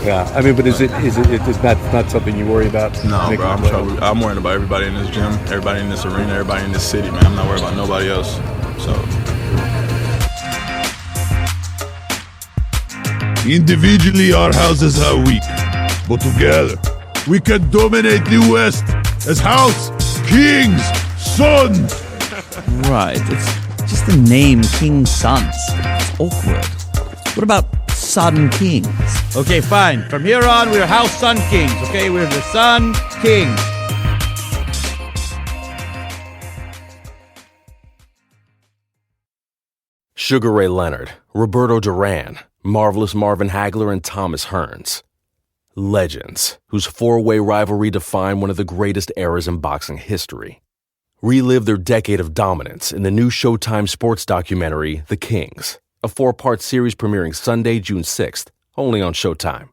Yeah, I mean, but is it not something you worry about? No, bro, I'm worried about everybody in this gym, everybody in this arena, everybody in this city, man. I'm not worried about nobody else. So individually, our houses are weak, but together, we can dominate the West as House Kings Sons. Right, it's just the name King Sons. It's awkward. What about Sun Kings? Okay, fine. From here on, we're House Sun Kings. Okay, we're the Sun Kings. Sugar Ray Leonard, Roberto Duran, Marvelous Marvin Hagler, and Thomas Hearns. Legends, whose 4-way rivalry defined one of the greatest eras in boxing history. Relive their decade of dominance in the new Showtime sports documentary, The Kings, a 4-part series premiering Sunday, June 6th, only on Showtime.